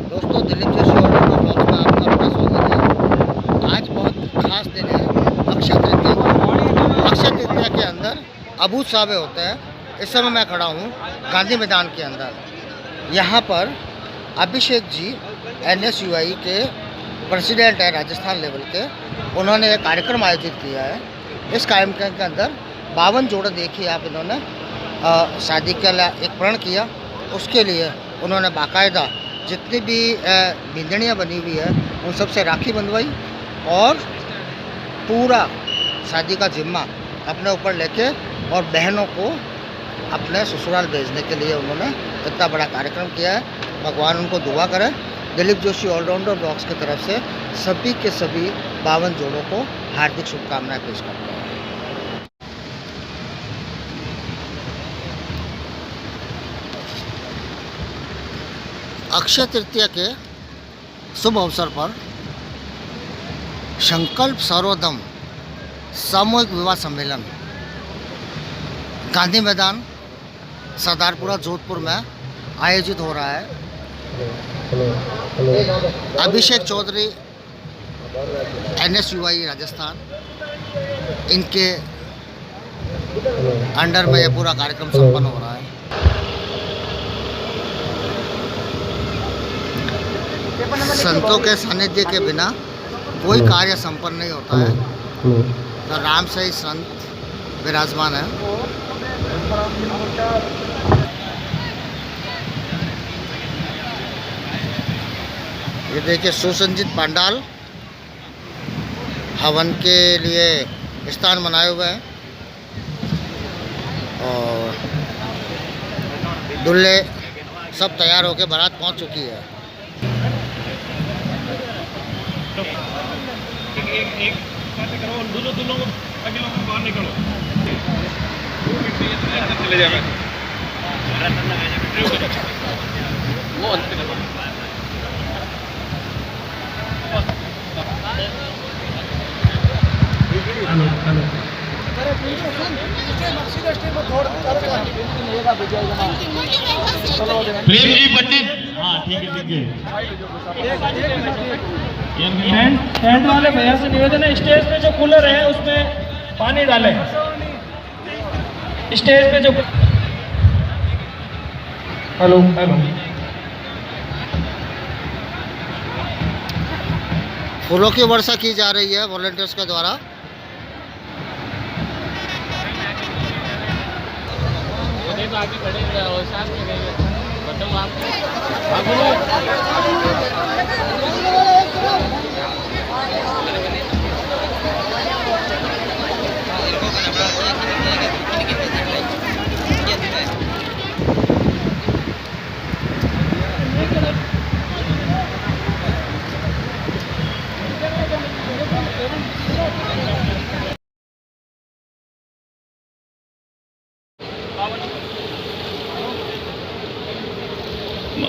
दोस्तों, Dilip Joshi audio blogs में आपका बड़ा स्वागत है। आज बहुत खास दिन है, अक्षय तृतीया का। अक्षय तृतीया के अंदर अबूझ सावे होते हैं। इस समय मैं खड़ा हूँ गांधी मैदान के अंदर। यहाँ पर अभिषेक जी NSUI के प्रेसिडेंट है राजस्थान लेवल के। उन्होंने एक कार्यक्रम आयोजित किया है। इस कार्यक्रम के अंदर 52 जोड़े देखिए आप, इन्होंने शादी के लिए एक प्रण किया। उसके लिए उन्होंने बाकायदा जितनी भी बिंदनियाँ बनी हुई है उन सब से राखी बंधवाई और पूरा शादी का जिम्मा अपने ऊपर लेके और बहनों को अपने ससुराल भेजने के लिए उन्होंने इतना बड़ा कार्यक्रम किया है। भगवान उनको दुआ करे। दिलीप जोशी ऑलराउंडर ब्लॉग्स की तरफ से सभी के सभी 52 जोड़ों को हार्दिक शुभकामनाएं पेश करते हैं। अक्षय तृतीया के शुभ अवसर पर संकल्प सर्वोदम सामूहिक विवाह सम्मेलन गांधी मैदान सरदारपुरा जोधपुर में आयोजित हो रहा है। अभिषेक चौधरी NSUI राजस्थान, इनके अंडर में यह पूरा कार्यक्रम संपन्न हो रहा है। संतों के सानिध्य के बिना कोई कार्य संपन्न नहीं होता है। तो राम से ही संत विराजमान है। ये देखिए सुसज्जित पंडाल, हवन के लिए स्थान बनाए हुए हैं और दूल्हे सब तैयार होकर बारात पहुंच चुकी है। एक करो, दोनों को आगे लोगों बाहर निकलो, चले जाए वो प्रेम जी पंडित। हाँ ठीक है। टेंट वाले भैया से निवेदन है, स्टेज पे जो कूलर है उसमें पानी डालें। स्टेज पे जो हेलो फूलों की वर्षा की जा रही है वॉलंटियर्स के द्वारा। आगे बढ़ेंगे और साथ में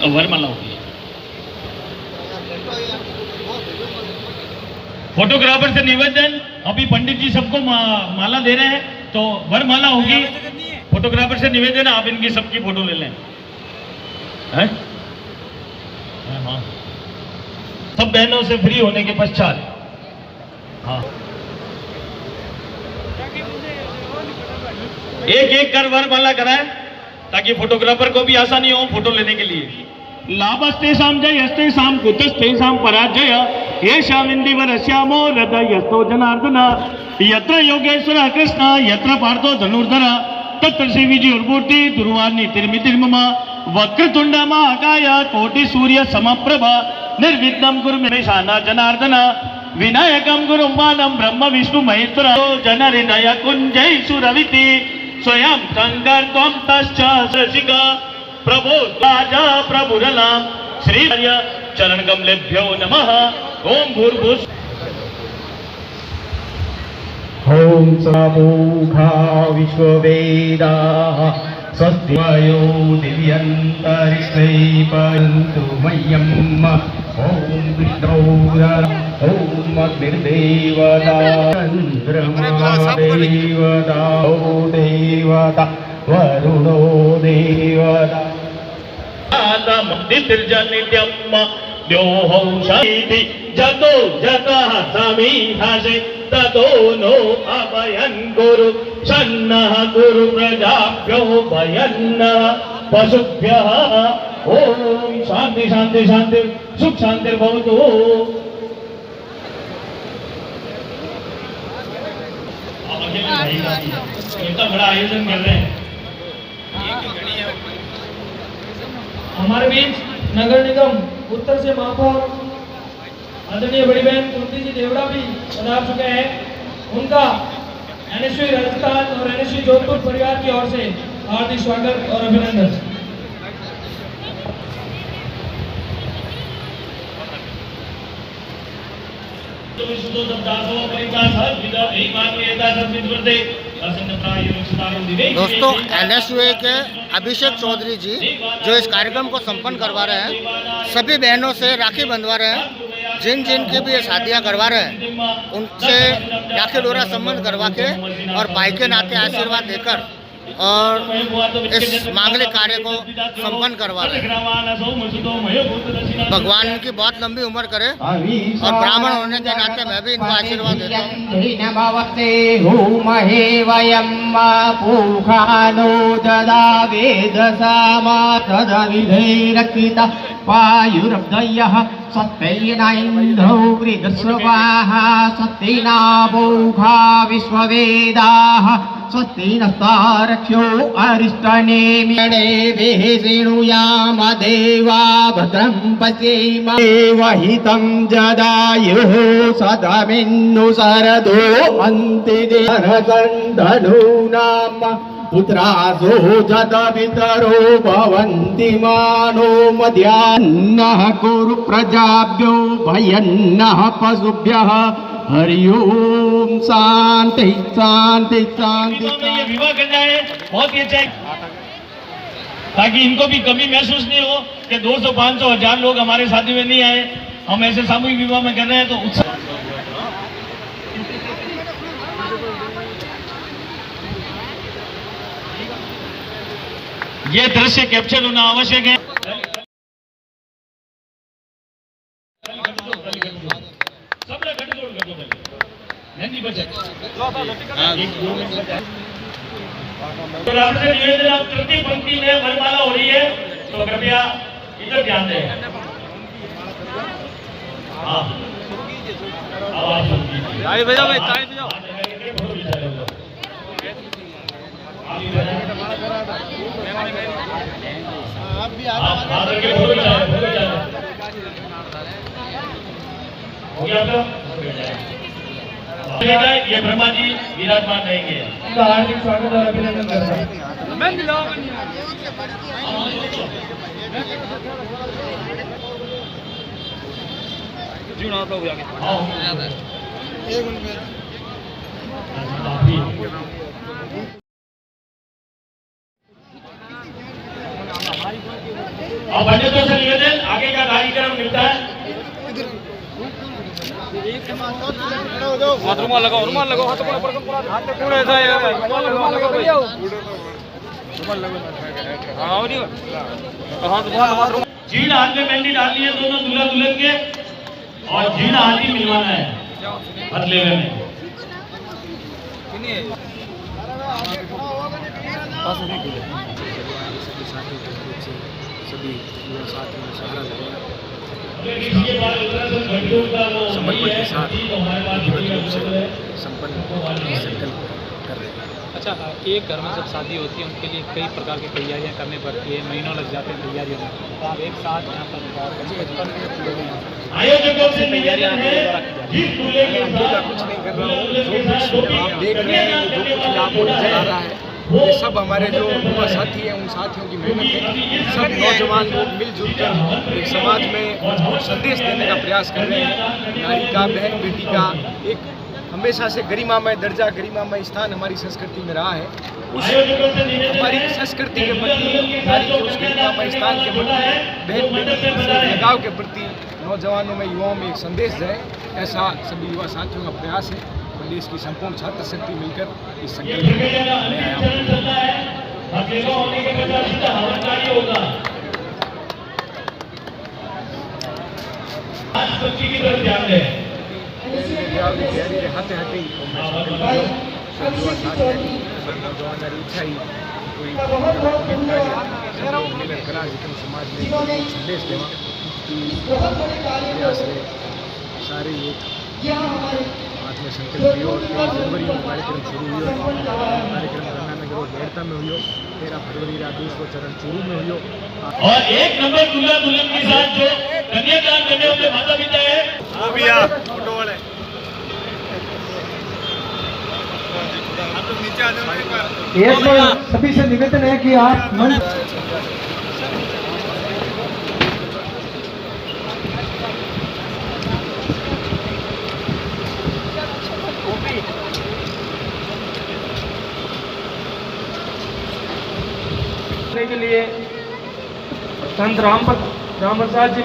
वरमाला होगी। फोटोग्राफर से निवेदन, अभी पंडित जी सबको माला दे रहे हैं तो वरमाला होगी। फोटोग्राफर से निवेदन है, आप इनकी सबकी फोटो ले लें। हाँ, सब बहनों से फ्री होने के पश्चात हाँ एक एक कर वरमाला कराएं ताकि फोटोग्राफर को भी आसानी हो फोटो लेने के लिए। लाभस्ते शाम जय हस्ते शाम कुतस्ते शाम पराजय ये शामिंदीवर श्यामो हृदय यस्तो जनार्दन यत्र योगेश्वर कृष्ण यत्र पार्थो धनुर्धर तत्र श्री विजयोर्मूर्ति दुर्वाणी तिर्मितिर्मम वक्रतुंड महाकाय कोटि सूर्य समप्रभ निर्विघ्नं कुरु मे शाना जनार्दन विनायकं गुरुं मानं ब्रह्म विष्णु महेश्वर जनहृदय कुंजय सुरविति स्वयं शंकर त्वं तश्च रसिका प्रभो राजा प्रभुरलाम श्री चरण कमलेभ्यो नमः। ओम भूर्भुवः ओम समूखा विश्ववेदाः स्वस्ति वायो दिव्यन्तरिक्षै पन्तु मह्यम्। ओम विष्णुरा ओम अग्निर्देवता चन्द्रमा देवता देवता वरुणो देवता नित्यम द्योहौ शान्ति जतो जतः समीहासे ततो नो अभयं कुरु शन्नः कुरु प्रजाभ्यो भयन्नः पशुभ्यः। ओम शांति शांति शांति सुख शांति भवतु। इतना बड़ा आयोजन कर रहे हैं। हमारे बीच नगर निगम उत्तर से महापौर आदरणीय बड़ी बहन कुंती जी देवड़ा भी पधार चुके हैं। उनका एनएसयू राजस्थान और एनएसयू जोधपुर परिवार की ओर से हार्दिक स्वागत और अभिनंदन। दोस्तों, एनएसयूए के अभिषेक चौधरी जी जो इस कार्यक्रम को संपन्न करवा रहे हैं, सभी बहनों से राखी बंधवा रहे हैं। जिन जिन की भी ये शादियाँ करवा रहे हैं उनसे राखी डोरा संबंध करवा के और भाई के नाते आशीर्वाद देकर और इस मांगलिक कार्य को संपन्न करवा रहे हैं। भगवान इनकी बहुत लंबी उम्र करे और ब्राह्मण होने के नाते मैं भी इनको आशीर्वाद देता हूँ। पायुरब्धयः सत्येन इन्द्रो वृद्धस्रवाः सत्येन बौघा विश्ववेदाः स्वस्ति नस्तारक्ष्यो अरिष्टनेमिणेभिः शृणुयाम देवा भद्रं पश्येम देवहितं जदायुः सदमिन्नु शरदो अन्तिदेवसन्धनूनाम् पुत्रासो जतपितरो भवन्ति मानो मध्याह्नः कुरु प्रजाभ्यो भयन्नः पशुभ्यः। हरि ओम शांति शांति शांति। ये विवाह कर जाए बहुत ही अच्छा, ताकि इनको भी कमी महसूस नहीं हो कि 200, 500, 1000 लोग हमारे शादी में नहीं आए। हम ऐसे सामूहिक विवाह में कर रहे हैं तो उत्साह। ये दृश्य कैप्चर होना आवश्यक है। तृतीय पंक्ति में वरमाला हो रही है तो कृपया इधर ध्यान दें। ताली बजाओ भाई, ताली बजाओ। आप भी आगे फोटो खिंचाओ। हो गया आपका? ये ब्रह्मा जी विराजमान रहेंगे। हार्दिक स्वागत और अभिनंदन करता हूँ। और पंडितों से निवेदन, आगे का कार्यक्रम निपटा है। रुमाल लगाओ, रुमाल लगाओ, हाथ पूरा ऐसा है, रुमाल लगाओ भैया, रुमाल लगाओ। हाँ और ये हाँ रुमाल। जीण हाथ में मेहंदी डालनी है दोनों दूल्हा दुल्हन के, और जीण हाथ ही मिलवाना है बदले में। सभी साथियों में सहारा लगेगा। समर्पण के साथ विधिवत रूप से संपन्न संकल्प कर रहे हैं। अच्छा, एक घर में जब शादी होती है उनके लिए कई प्रकार की तैयारियां करनी पड़ती है, महीनों लग जाते हैं तैयारियों में। तो आप एक साथ यहाँ पर आयोजकों से तैयारियां कुछ नहीं कर रहा हूँ। जो कुछ आप देख रहे हैं, जो कुछ आपको नजर आ रहा है, ये सब हमारे जो युवा साथी हैं, उन साथियों की मेहनत है। सब नौजवान लोग मिलजुल कर एक समाज में संदेश देने का प्रयास कर रहे हैं। नारी का, बहन बेटी का एक हमेशा से गरिमामय दर्जा, गरिमामय स्थान हमारी संस्कृति में रहा है। उस हमारी संस्कृति के प्रति, नारी के उस गरिमामय स्थान के प्रति, बहन बेटी के लगाव के प्रति नौजवानों में, युवाओं में एक संदेश जाए, ऐसा सभी युवा साथियों का प्रयास है। देश की संपूर्ण छात्र शक्ति मिलकर इस संकल्प में बच्ची की तरफ ध्यान दें। हाथे हाथे नौजवानारी ઈચ્છાઈ કોઈ કરા જીતન સમાજને સંદેશ દેવા પ્રયાસ રહે સારી એક आत्मसंकल्प हुयो 23 जनवरी में कार्यक्रम शुरू हुयो। कार्यक्रम गंगानगर रोड मेड़ता में हुयो। 13 फरवरी रात 200 चरण चूरू में हुयो। और 1 नंबर दूल्हा दुल्हन के साथ जो कन्यादान करने वाले माता पिता है वो भी आ फोटो वाले सभी से निवेदन है कि आप मंच के लिए संत राम प्रसाद जी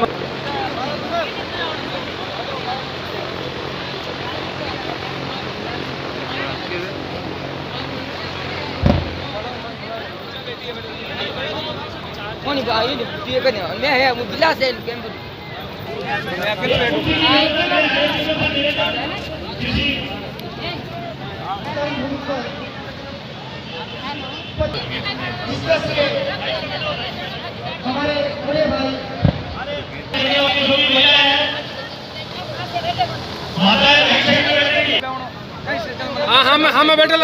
कौन ये ये करने मैं है वो गिलास है गेम मैं अकेले हमारे बड़े भाई हाँ मैं बैठे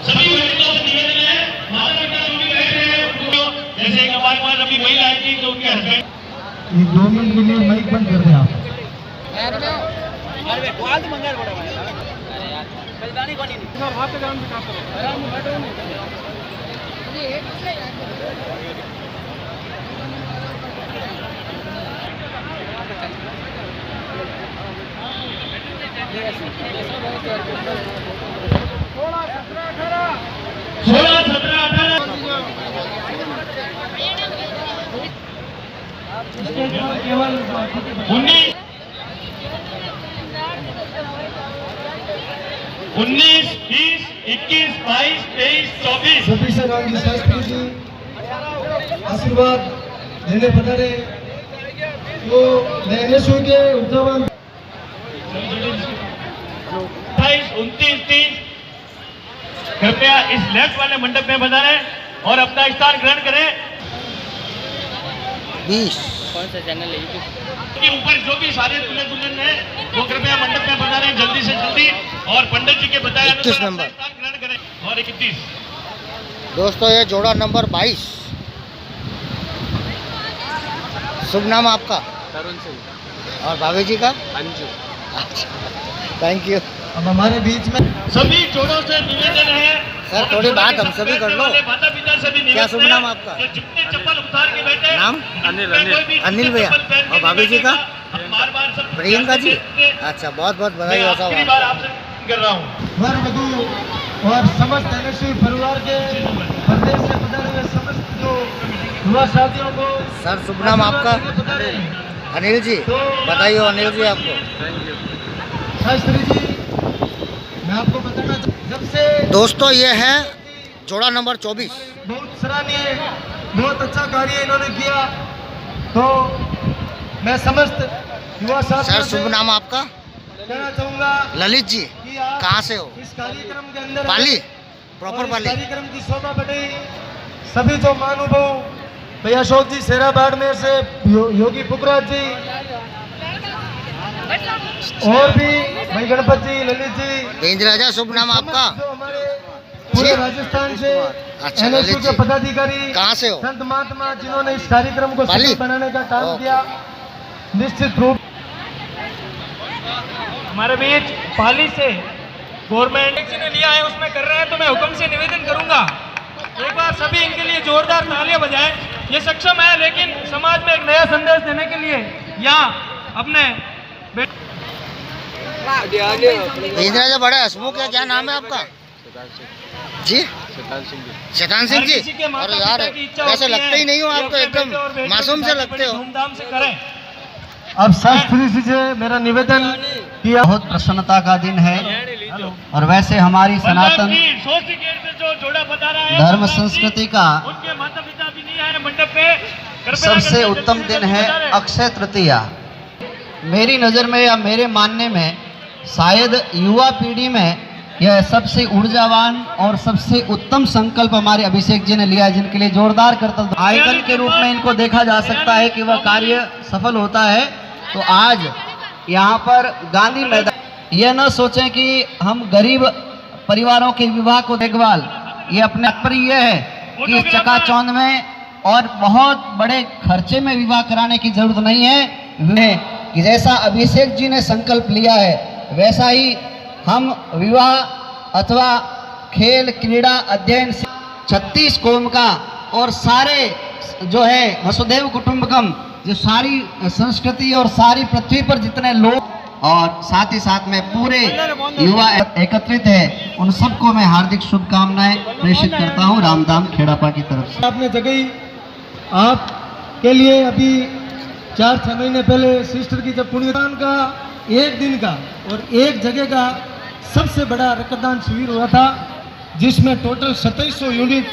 सभी महिलाओं से निवेदन है माता पिता जो भी बैठे हैं उनको जैसे एक हमारे पास अभी महिला आई थी तो उनके हस्बैंड ये 2 मिनट के लिए माइक बंद कर दें आप। सोलह 17 18 केवल 19 20 21 22 23 24 सभी से रामजी शास्त्री जी आशीर्वाद देने पधारे तो मैं एनएसयू के उद्यान 28 29 30 कृपया इस लेफ्ट वाले मंडप में पधारें और अपना स्थान ग्रहण करें 20 कौन सा चैनल है यूट्यूब के ऊपर जो भी सारे दूल्हे दुल्हन हैं वो कृपया मंडप में पधारें जल्दी से जल्दी और पंडित जी के बताए 21 नंबर। स्थान ग्रहण करें और 31 दोस्तों ये जोड़ा नंबर 22। शुभ नाम आपका? तरुण सिंह और भाभी जी का? अंजू अच्छा, थैंक यू। अब हमारे बीच में सभी जोड़ों से निवेदन है सर, थोड़ी बात हमसे भी कर लो। माता पिता से भी क्या शुभ नाम आपका? जितने चप्पल उतार के बैठे नाम? अनिल भैया। और भाभी जी का? प्रियंका जी। अच्छा, बहुत बहुत बधाई हो साहब। बार आपसे कर रहा हूँ वर वधु और समस्त एनएसयू परिवार के प्रदेश से पधारे हुए समस्त जो युवा साथियों को सर, शुभ नाम आपका? अनिल जी। बधाई हो अनिल जी आपको। शास्त्री जी मैं आपको बताना जब से दोस्तों ये है जोड़ा नंबर 24। बहुत सराहनीय बहुत अच्छा कार्य इन्होंने किया तो मैं समस्त युवा सर, साथियों शुभ से नाम आपका? कहना चाहूँगा ललित जी। कि आप कहाँ से हो? इस कार्यक्रम के अंदर पाली? और प्रॉपर इस पाली? कार्यक्रम की शोभा बढ़ाई सभी जो महानुभाव भैया अशोक जी सेरा बाड़मेर से योगी पुखराज जी और भी भाई गणपत जी ललित जी देंद्र राजा। शुभ नाम आपका? जो हमारे पूरे राजस्थान से अच्छा, एनएसयू ललित के जी। पदाधिकारी कहाँ से हो? संत महात्मा जिन्होंने इस कार्यक्रम को पाली? सफल बनाने का काम ओके। किया निश्चित रूप हमारे बीच पाली से गवर्नमेंट ने लिया है उसमें कर रहे हैं तो मैं हुक्म से निवेदन करूंगा एक बार सभी इनके लिए जोरदार तालियां बजाएं। ये सक्षम है लेकिन समाज में एक नया संदेश देने के लिए यहाँ अपने देंद्र राजा बड़ा हसमुख है। क्या नाम है आपका जी? शैतान सिंह जी। और यार वैसे लगते ही नहीं हो आप, तो एकदम मासूम से लगते हो। धूमधाम से करें। अब शास्त्री जी से मेरा निवेदन किया बहुत प्रसन्नता का दिन है और वैसे हमारी सनातन जो जोड़ा बता रहा है धर्म संस्कृति का उनके माता पिता भी नहीं आए मंडप पे। सबसे उत्तम दिन है अक्षय तृतीया। मेरी नज़र में या मेरे मानने में शायद युवा पीढ़ी में यह सबसे ऊर्जावान और सबसे उत्तम संकल्प हमारे अभिषेक जी ने लिया है, जिनके लिए जोरदार करतल आइकन के रूप में इनको देखा जा सकता है कि वह कार्य सफल होता है। तो आज यहाँ पर गांधी मैदान, यह न सोचें कि हम गरीब परिवारों के विवाह को देखभाल, ये अपने तात्पर्य यह है कि इस चकाचौंध में और बहुत बड़े खर्चे में विवाह कराने की जरूरत नहीं है कि जैसा अभिषेक जी ने संकल्प लिया है वैसा ही हम विवाह अथवा खेल क्रीड़ा अध्ययन 36 कोम का और सारे जो है वसुधैव कुटुंबकम, जो सारी संस्कृति और सारी पृथ्वी पर जितने लोग और साथ ही साथ में पूरे युवा एकत्रित है, उन सबको मैं हार्दिक शुभकामनाएं प्रेषित करता हूं रामधाम खेड़ापा की तरफ से। आपने जगही आपके लिए अभी 4-6 महीने पहले सिस्टर की जब पुण्यदान का एक दिन का और एक जगह का सबसे बड़ा रक्तदान शिविर हुआ था, जिसमें टोटल 2700 यूनिट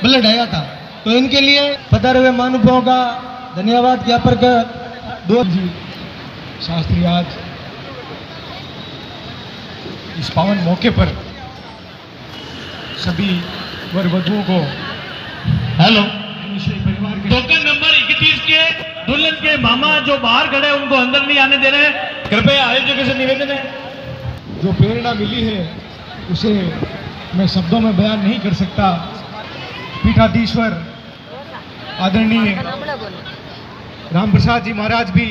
ब्लड आया था। तो इनके लिए पधारे हुए महानुभावों का धन्यवाद ज्ञापन कर दो जी शास्त्री आज इस पावन मौके पर सभी वर वधुओं को हेलो परिवार के टोकन नंबर 21 के दुल्हन के मामा जो बाहर खड़े हैं उनको अंदर नहीं आने दे रहे हैं। कृपया आयोजकों से निवेदन है, जो प्रेरणा मिली है उसे मैं शब्दों में बयान नहीं कर सकता। पीठाधीश्वर आदरणीय राम प्रसाद जी महाराज भी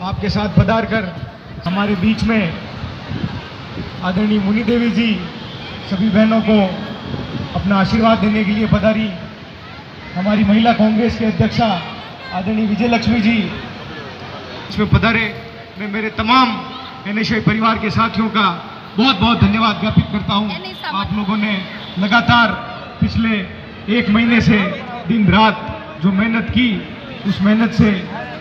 आपके साथ पधार कर हमारे बीच में आदरणीय मुनि देवी जी सभी बहनों को अपना आशीर्वाद देने के लिए पधारी। हमारी महिला कांग्रेस के अध्यक्षा आदरणीय विजय लक्ष्मी जी इसमें पधारे। मैं मेरे तमाम एनएसआई परिवार के साथियों का बहुत बहुत धन्यवाद ज्ञापित करता हूं। आप लोगों ने लगातार पिछले 1 महीने से दिन रात जो मेहनत की, उस मेहनत से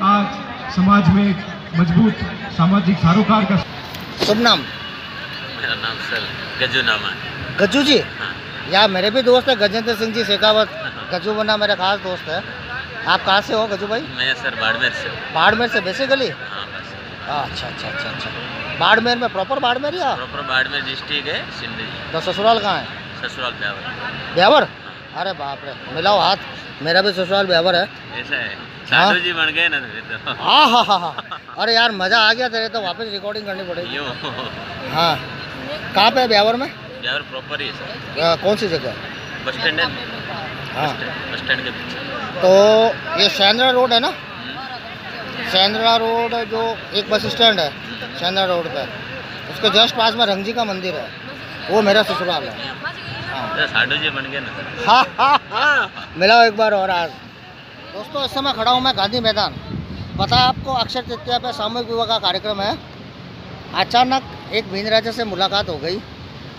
आज समाज में एक मजबूत सामाजिक सरोकार का। शुभ नाम? मेरा नाम सर गज्जू नाम है। गज्जू जी? यार मेरे भी दोस्त है गजेंद्र सिंह जी शेखावत, गज्जू बना मेरा खास दोस्त है। आप कहाँ से हो गज्जू भाई? मैं सर बाड़मेर से। बाड़मेर से बेसिकली? हाँ बस। अच्छा अच्छा अच्छा अच्छा। बाड़मेर में प्रॉपर बाड़मेर या? प्रॉपर बाड़मेर डिस्ट्रिक्ट है सिंधी। तो ससुराल कहाँ है? ससुराल ब्यावर। ब्यावर? अरे बाप रे, मिलाओ हाथ, मेरा भी ससुराल ब्यावर है। ऐसा है, साधु जी बन गए ना तो। हाँ हाँ हाँ हाँ, अरे यार मज़ा आ गया तेरे, तो वापस रिकॉर्डिंग करनी पड़ेगी। हाँ, कहाँ पे है ब्यावर में? ब्यावर प्रॉपर ही है सर। कौन सी जगह? बस स्टैंड है। हाँ, बस स्टैंड के पीछे। तो ये सेंद्रा रोड है ना? सेंद्रा रोड जो एक बस स्टैंड है सेंद्रा रोड पे, उसके जस्ट पास में रंग जी का मंदिर है, वो मेरा ससुराल है। हाँ साधु जी बन गए ना। हाँ हाँ हाँ, मिलाओ एक बार और। आज दोस्तों इस समय खड़ा हूँ मैं गांधी मैदान। पता है आपको अक्षय तृतीया पे सामूहिक विवाह का कार्यक्रम है। अचानक एक भिन्न राज्य से मुलाकात हो गई।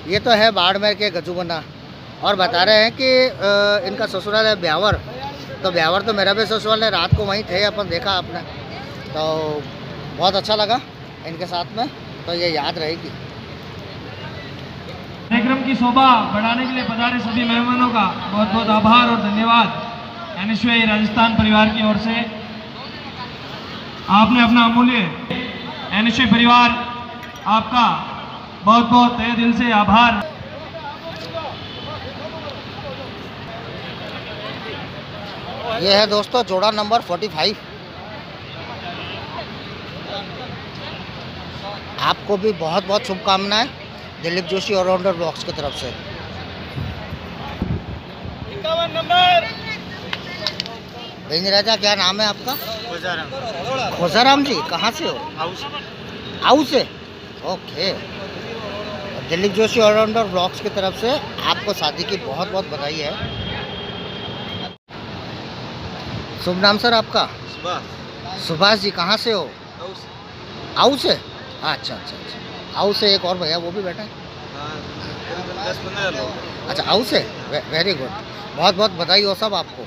ये तो है बाड़मेर के गजूबना, और बता रहे हैं कि इनका ससुराल है ब्यावर। तो ब्यावर तो मेरा भी ससुराल है, रात को वहीं थे अपन, देखा आपने, तो बहुत अच्छा लगा इनके साथ में, तो ये याद रहेगी। कार्यक्रम की शोभा बढ़ाने के लिए पधारे सभी मेहमानों का बहुत बहुत आभार और धन्यवाद एनएसयूआई राजस्थान परिवार की ओर से। आपने अपना अमूल्य एनएसयूआई परिवार, आपका बहुत बहुत तहे दिल से आभार। ये है दोस्तों जोड़ा नंबर 45। आपको भी बहुत बहुत शुभकामनाएं दिलीप जोशी ऑलराउंडर ब्लॉग्स की तरफ से। 51 नंबर। बेनी राजा, क्या नाम है आपका? खोजाराम जी, कहाँ से हो? आऊ से। Okay. Dilip Joshi allrounder blogs की तरफ से आपको शादी की बहुत बहुत बधाई है। शुभ नाम सर आपका? सुभाष जी, कहाँ से हो? आऊ से। अच्छा अच्छा अच्छा, आऊ से एक और भैया वो भी बैठा है। 10-15 लोग। अच्छा, आऊ से, वेरी गुड, बहुत बहुत बधाई हो सब आपको।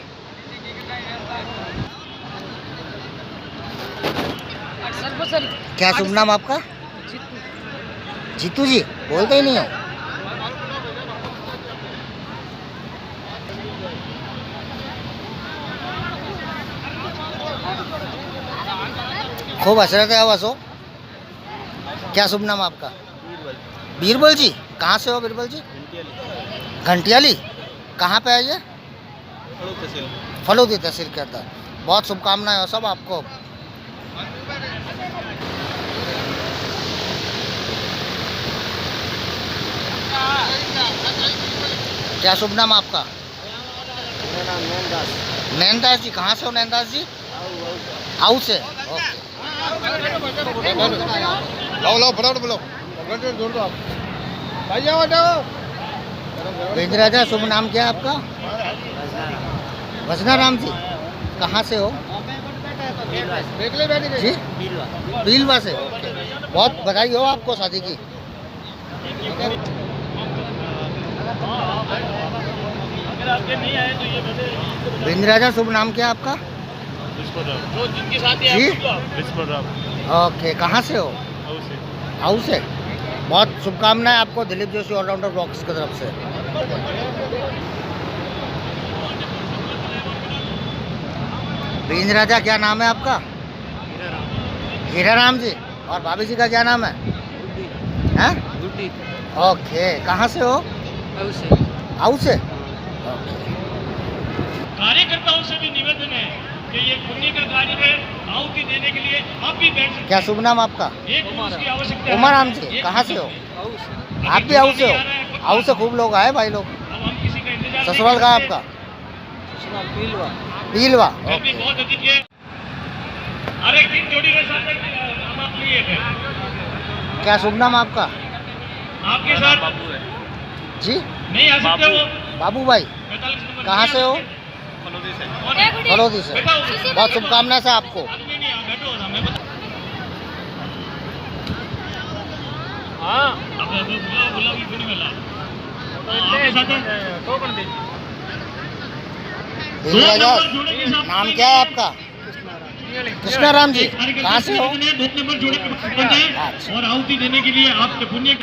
क्या शुभ नाम आपका? जीतू जी, बोलते ही नहीं हो। खूब हंस रहे थे अब हंसो। क्या शुभ नाम आपका? बीरबल जी। कहाँ से हो बीरबल जी? घंटियाली। कहाँ पे है ये? फलूदी तहसील के अंदर। बहुत शुभकामनाएं हो सब आपको। क्या शुभ नाम आपका? मेरा नाम नैनदास। नैनदास जी। कहाँ से हो नैनदास जी? आऊ से। ओके। लाओ फटाफट बोलो। जोड़ दो आप। भाई जाओ राजा, शुभ नाम क्या है आपका? वजना राम जी। कहाँ से हो जी? भीलवा से। बहुत बधाई हो आपको शादी की। राजा, शुभ नाम क्या है आपका? जी? ओके। कहाँ से हो? आऊ से। बहुत शुभकामनाएं आपको दिलीप जोशी ऑलराउंडर बॉक्स की तरफ से। राजा, क्या नाम है आपका? हीरा राम जी। और भाभी जी का क्या नाम है? हैं? ओके। कहाँ से हो? आऊ से। कार्यकर्ताओं से भी निवेदन है कि ये पुण्य का कार्य है, आहुति देने के लिए आप भी बैठ सकते क्या शुभ नाम आपका? हैं। एक पुरुष की आवश्यकता है। उमर राम जी। कहाँ से हो? आप भी आऊ से हो? आऊ से खूब लोग आए भाई लोग। अब हम किसी का इंतजार नहीं ससुराल का कर सकते। आपका? गर्मी पीलवा। ओके। बहुत अधिक है। अरे किन जोड़ी के साथ हम आप लिए थे? क्या शुभ नाम आपका? आपके साथ जी? नहीं आ सकते हो। बाबू भाई। 45 नंबर कहाँ से हो? और फलोदी से। बहुत शुभकामनाएं से आपको। आदमी नहीं आ, बैठो ना, मैं बता- अब बुला भी कोनी वाला। आपके साथ है? राजा, नाम क्या है आपका? कृष्णा राम जी। कहाँ से हो? 2 नंबर जोड़े के सरपंच हैं और आहुति देने के लिए आपके पुण्य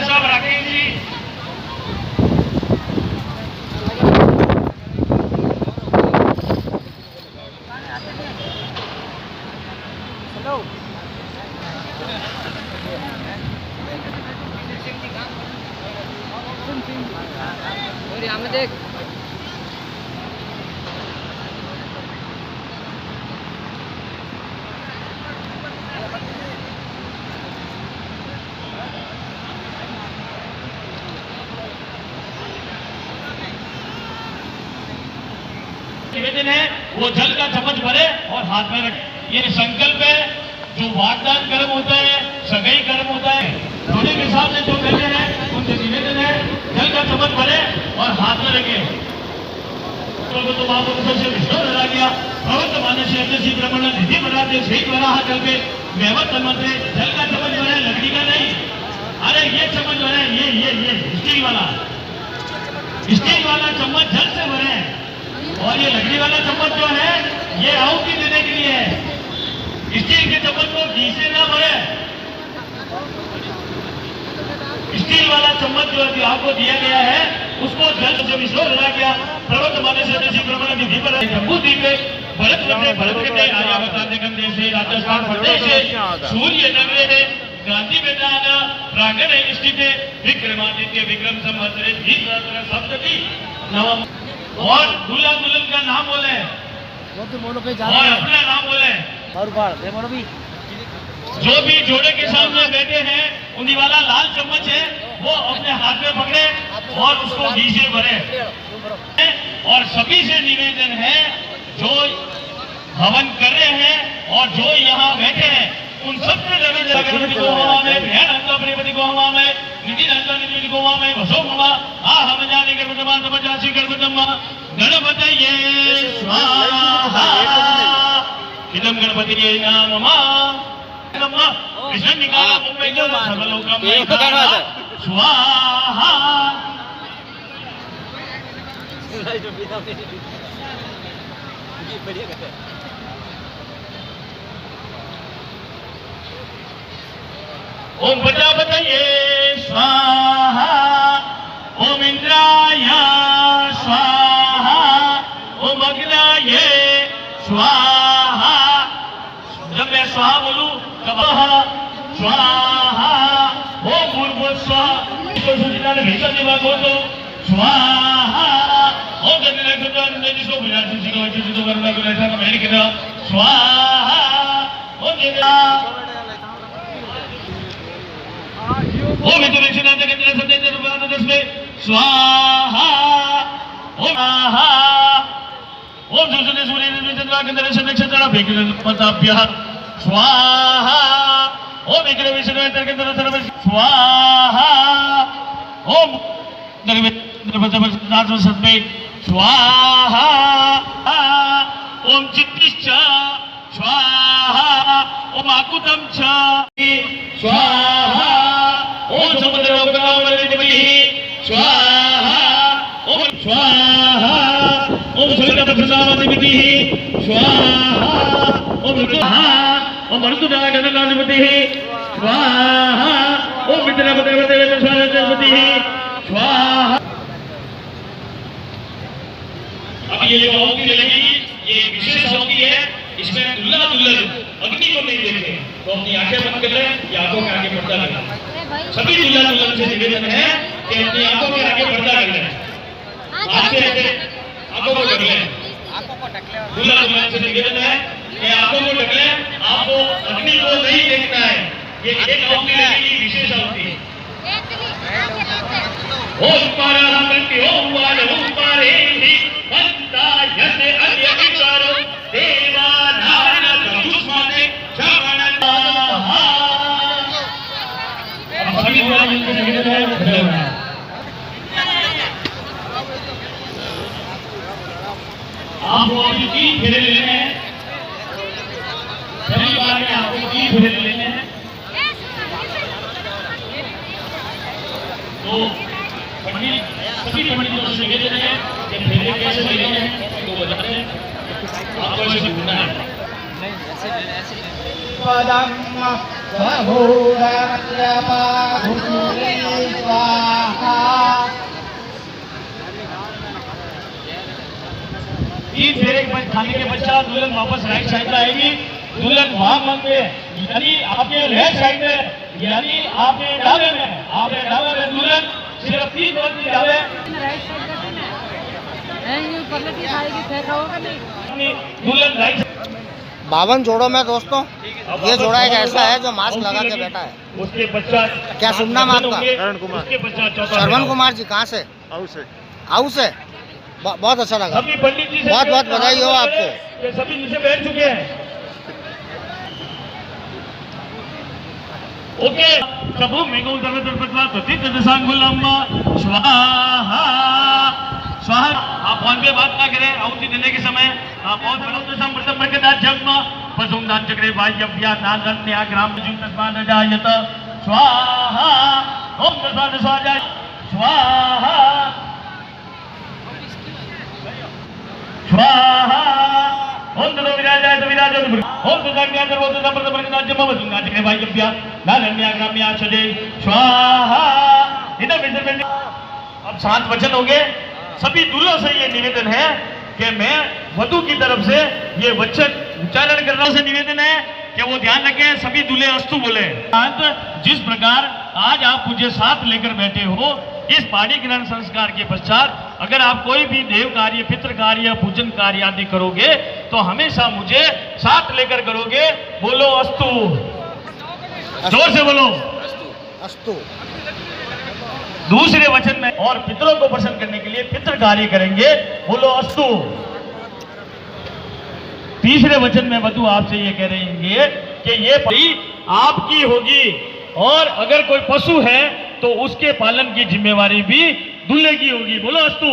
साहब राकेश जी। देख निवेदन है वो जल का चम्मच भरे और हाथ में रखे। ये संकल्प है। जो वागदान कर्म होता है, सगाई कर्म होता है, जोड़े के सामने जो कहते हैं उनसे निवेदन है जल का चम्मच भरे और हाथ में रखे। तो बाबू से विष्णु डरा गया प्रवृत्त मानस से ब्रह्मण निधि बनाते सही बना जल पे मेहमत समझते जल का चम्मच भरे, लकड़ी का नहीं। अरे ये चम्मच भरे, ये स्टील वाला चम्मच जल से भरे। और ये लकड़ी वाला चम्मच जो है ये आहुति देने के लिए है। स्टील के चम्मच को घी से ना भरे। स्टील वाला चम्मच जो आपको दिया गया है उसको जल से विश्व डरा गया पर्वत माने से देशी ब्रह्मण निधि पर जम्मू द्वीप भरत के आर्यावता निगम देश राजस्थान प्रदेश सूर्य नगरे है गांधी मैदान प्रांगण स्थित विक्रमादित्य विक्रम संवत्सर सप्तमी नवम। और दूल्हा दुल्हन का नाम बोले और अपना नाम बोले। जो भी जोड़े के सामने बैठे हैं उन्हीं वाला लाल चम्मच है वो अपने हाथ में पकड़े और उसको घी से भरे। और सभी से निवेदन है जो हवन कर रहे हैं और जो यहाँ बैठे हैं उन सबसे गणपति को हवा में गणपति को हवा में निधि को हवा में भसो हवा आ हम जाने गणपतमा समझासी गणपतम्मा गणपतये स्वाहा इदम गणपति नाममा विषय निकाला मुंबई का सर्वलोकम स्वाहा ओम प्रजापतये स्वाहा ओम इंद्राय स्वाहा ओम अग्नये स्वाहा। जब मैं स्वाहा बोलूं तब स्वाहा ओम भूर्भुवः स्वाहा सूचना भेजा देवा को तो स्वाहा ओम गणनाकृतं जिसको बुझाते सिखो जिसको करना को ऐसा का मैंने किया स्वाहा ओम देवा ओम मिथुनेश्वराय केंद्र सत्य रूपांतर तस्मै स्वाहा ओम आहा ओम सुजने सूर्य चंद्र केंद्र नक्षत्र भेकन प्रताप्यः स्वाहा ओम विग्रह विष्णु केंद्र सर्व स्वाहा ओम नर्मदा सत्मै स्वाहा ओम चित्तिश्च स्वाहा ओम आकुतं च स्वाहा ओम समुद्रलोकनामलिः स्वाहा ओम स्वाहा ओम सलिलप्रसादाधिपतिः स्वाहा ओम स्वाहा ओम मरुतुनागणनाधिपतिः स्वाहा ओम विद्यापतिः स्वाहा। अब ये जो होती लगेगी ये विशेष होती है, इसमें दुल्हा दुल्हन अग्नि को नहीं देखते तो अपनी आंखें बंद कर लें या आंखों के आगे पर्दा कर लें। सभी दुल्हा दुल्हन से निवेदन है कि अपनी आंखों के आगे पर्दा कर लें, आंखें ऐसे आंखों को ढक लें। दुल्हा दुल्हन से निवेदन है कि आंखों को ढक लें, आपको अग्नि को नहीं देखना है। ये एक होती लगेगी विशेष होती है। ओम पारामृति ओम वाल ओम पारे ही पंता यसे अद्य विकारो देवा नारायण दुष्मने श्रवण सभी लोग मिलकर निवेदन है खड़े होना है। आपको अभी 3 फेरे लेने हैं, सभी बार में आपको 3 फेरे लेने हैं। तो पंडित सभी पंडितों से निवेदन है कि फेरे कैसे लेने हैं तो बताते हैं, आपको ऐसे ढूंढना है। तीन फेरे खाने के पश्चात दुल्हन वापस राइट साइड में आएगी। दुल्हन वहां मंगे यानी आपके लेफ्ट साइड में, यानी आपके डाले में, आपके डाले में दुल्हन सिर्फ 3 बंदी डाले दुल्हन राइट। 52 जोड़ों में दोस्तों ये जोड़ा एक ऐसा है जो मास्क लगा के बैठा है। उसके पश्चात क्या शुभ नाम आपका? उसके पश्चात श्रवण कुमार जी। कहाँ से? आऊ से। बहुत अच्छा लगा, सभी पंडित जी से बहुत बहुत बधाई हो आपको। सभी नीचे बैठ चुके हैं। ओके सबू मेघो दरवेदरपत्वा तथित दशांगुलम्बा स्वाहा स्वाहा। आप फोन पे बात ना करें, आहुति देने के समय आप बहुत बड़ों समृद्धम प्रकटा जन्म पशुम दान चक्रे वायव्या नागन्या ग्राम जुन तस्मान जायत स्वाहा ओम तस्मान स्वाहा स्वाहा स्वाहा ओम ततो विराजाय विराजो ओम तदाज्ञा सर्वो तदप्रत प्रकटाज्यम वसुंगा चक्रे वायव्या नागन्या ग्राम्या सजे स्वाहा। इधर विसर्जन। अब 7 वचन हो गए। सभी दूल्हों से ये निवेदन है कि मैं वधू की तरफ से ये वचन उच्चारण करने से निवेदन है कि वो ध्यान रखें, सभी दूल्हे अस्तु बोले। जिस प्रकार आज आप मुझे साथ लेकर बैठे हो, इस पाणी ग्रहण संस्कार के पश्चात अगर आप कोई भी देव कार्य, पितृ कार्य, पूजन कार्य आदि करोगे तो हमेशा मुझे साथ लेकर करोगे। बोलो अस्तु, जोर से बोलो अस्तु। दूसरे वचन में और पितरों को प्रसन्न करने के लिए पितृ कार्य करेंगे, बोलो अस्तु। तीसरे वचन में वधू आपसे ये कह रहेंगे कि ये परी आपकी होगी और अगर कोई पशु है तो उसके पालन की जिम्मेवारी भी दूल्हे की होगी। बोलो अस्तु।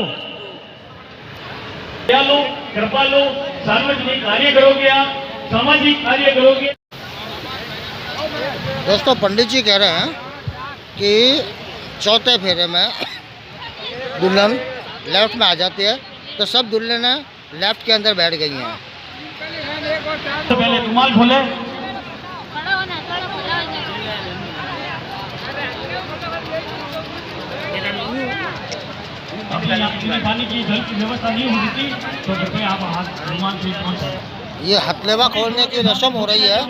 दयालु, कृपालु, सार्वजनिक कार्य करोगे आप, सामाजिक कार्य करोगे। दोस्तों पंडित जी कह रहे हैं कि चौथे फेरे में दुल्हन लेफ्ट में आ जाती है, तो सब दुल्हनें लेफ्ट के अंदर बैठ गई हैं। तो पहले रुमाल खोले। अपने यहाँ पीने खाने की जल की व्यवस्था नहीं होती थी, तो कृपया आप हाथ रुमाल से पहुँचे। ये हथलेवा खोलने की रस्म हो रही है।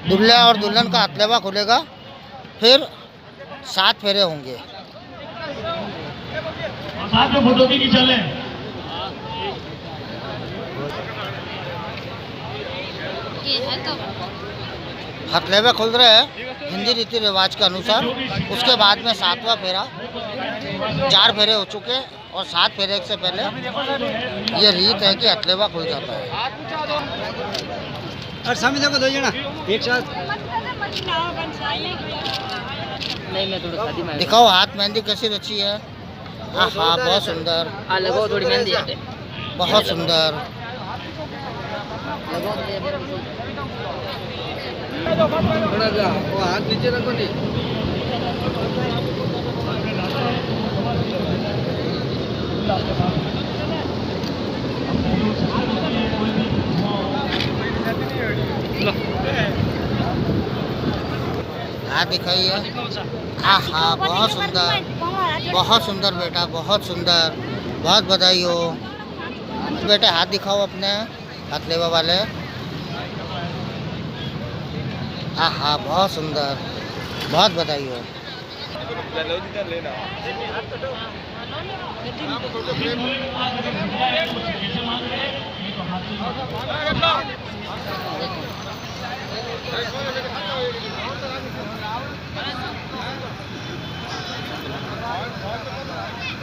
दूल्हा और दुल्हन का हथलेवा खुलेगा, फिर 7 फेरे होंगे। साथ में फोटो भी चले। हथलेवा खुल रहे हैं हिंदी रीति रिवाज के अनुसार। उसके बाद में 7वां फेरा, 4 फेरे हो चुके और 7 फेरे से पहले ये रीत है कि हथलेवा खुल जाता है। और सामने देखो 2 जना एक साथ। दिखाओ हाथ मेहंदी कैसी रची है। हाँ हाँ, बहुत सुंदर, लगाओ थोड़ी मेहंदी। बहुत सुंदर। थोड़ा सा वो हाथ नीचे रखो नहीं। हाथ दिखाइए। हाँ हाँ, बहुत सुंदर, बहुत सुंदर बेटा, बहुत सुंदर। बहुत बधाई हो बेटे। हाथ दिखाओ अपने हथलेवा वाले। हाँ हाँ, बहुत सुंदर, बहुत बधाई हो।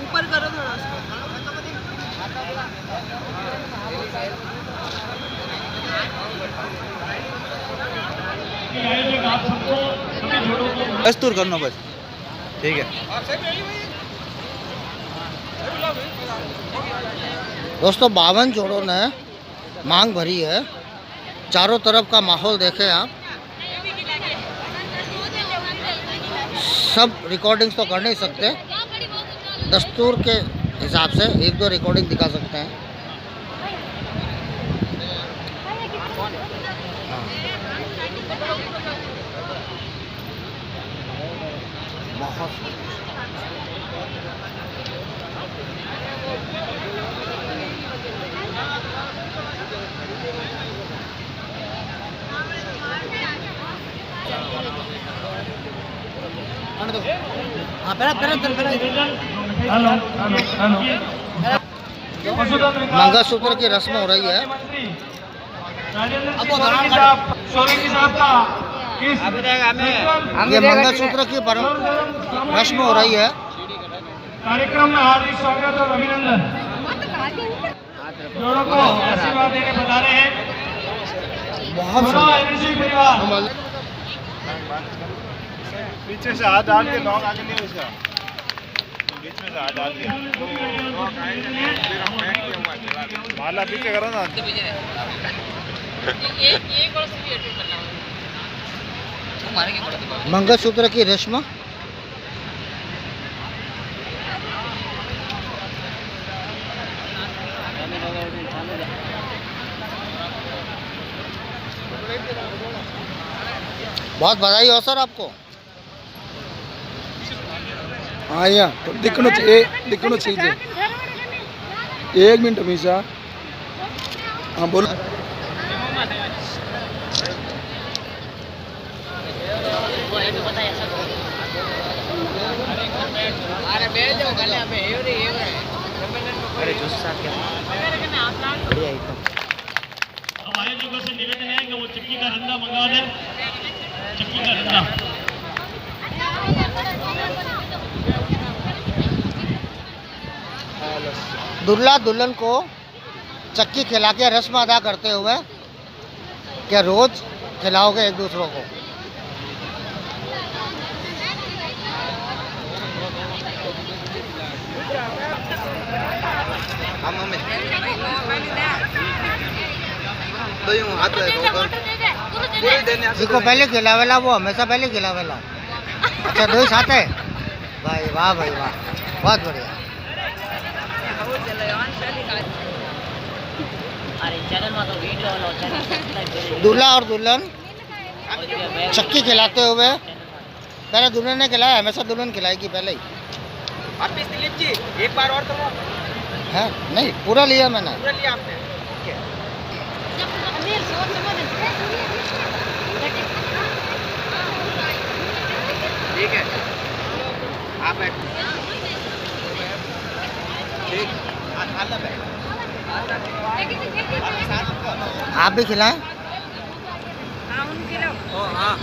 ऊपर करो थोड़ा सा। दस्तूर करना बस, ठीक है। दोस्तों 52 जोड़ों ने मांग भरी है। चारों तरफ का माहौल देखें आप। सब रिकॉर्डिंग्स तो कर नहीं सकते, दस्तूर के हिसाब से 1-2 रिकॉर्डिंग दिखा सकते हैं। बहुत मंगलसूत्र की रस्म हो रही है। ये मंगलसूत्र की रस्म हो रही है। कार्यक्रम में हार्दिक स्वागत और अभिनंदन। जोड़ों को आशीर्वाद देने बता रहे हैं। बहुत परिवार पीछे से हाथ डाल के नॉक आगे नहीं उसका, बीच में से हाथ डाल के माला पीछे करो ना। मंगलसूत्र की रस्म बहुत बधाई हो सर आपको। हाँ यहाँ तो दिखना चाहिए, दिखना चाहिए। 1 मिनट हमेशा। हाँ बोलो। हमारे लोगों से निवेदन है कि वो चक्की का रंगा मंगा दें। चक्की का रंगा दूल्हा दुल्हन को चक्की खिला के रस्म अदा करते हुए क्या रोज खिलाओगे एक दूसरों को। हाथ जिसको पहले खिलावेला वो हमेशा पहले खिलावेला। अच्छा दो ही साथ है भाई, वाह भाई वाह, बहुत बढ़िया। दूल्हा और दुल्हन चक्की खिलाते हुए, पहले दुल्हन ने खिलाया, हमेशा दुल्हन खिलाएगी पहले ही। दिलीप जी एक बार और तो है नहीं, पूरा लिया मैंने। पूरा लिया आपने। ठीक है, आप बैठो। आप भी खिलाएं। हाँ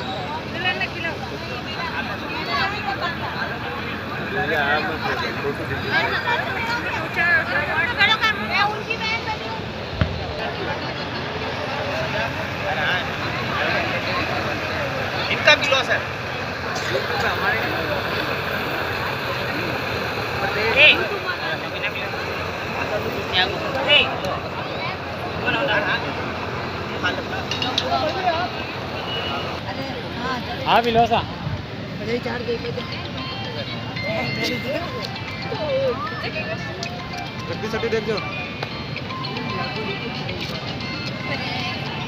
इनका भी लॉस है हाँ भी लोसा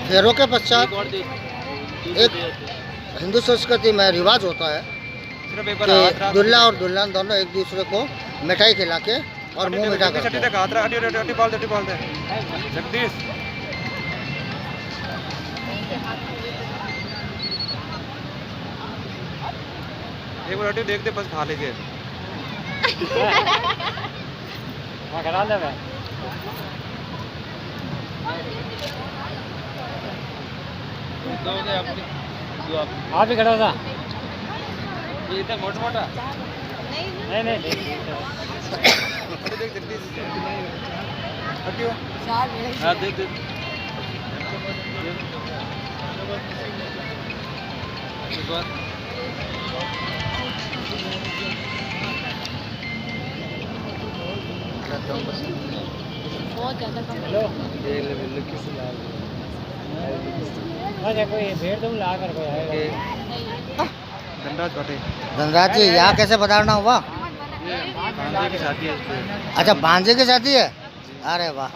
फेरों के पश्चात एक हिंदू संस्कृति में रिवाज होता है कि दूल्हा और दुल्हन दोनों एक दूसरे को मिठाई खिला के और मुंह मीठा करते हैं। जगदीश एक बार रोटी देख दे, बस खा लेंगे। करा दे मैं आप भी खड़ा था ये इतना मोटा मोटा नहीं नहीं देख जगदीश हटियो। हाँ देख देख एक बार बहुत ज़्यादा कोई भेड़ तुम ला कर कोई आएगा। धनराज जी यहाँ कैसे पधारना हुआ? भांजे की शादी है। अच्छा भांजे की शादी है, अरे वाह।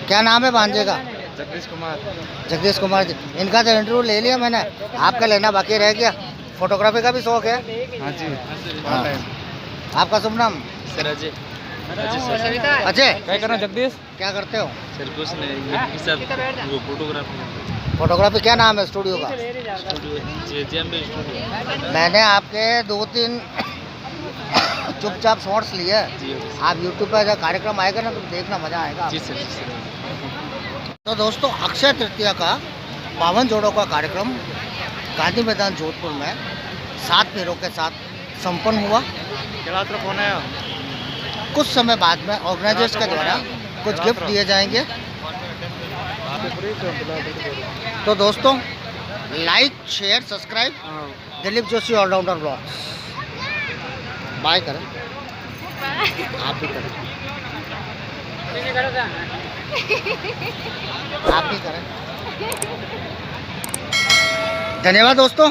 क्या नाम है भांजे का? जगदीश कुमार। जगदीश कुमार जी, इनका तो इंटरव्यू ले लिया मैंने, आपका लेना बाकी रह गया। फोटोग्राफी का भी शौक है? हाँ जी हाँ। आपका शुभ नाम? सर अजय। अजय क्या करना जगदीश? क्या करते हो? सर कुछ नहीं, सब वो फोटोग्राफी। फोटोग्राफी क्या नाम है स्टूडियो का? स्टूडियो मैंने आपके 2-3 चुपचाप शॉर्ट्स लिए। आप यूट्यूब पर जब कार्यक्रम आएगा ना तो देखना, मजा आएगा। जी सर। तो दोस्तों अक्षय तृतीया का पावन जोड़ों का कार्यक्रम गांधी मैदान जोधपुर में 7 फेरों के साथ संपन्न हुआ। कुछ समय बाद में ऑर्गेनाइजर्स के द्वारा कुछ गिफ्ट दिए जाएंगे। तो दोस्तों like share subscribe Dilip Joshi allrounder blogs. Bye करें, आप भी करें, आप भी करें। धन्यवाद दोस्तों।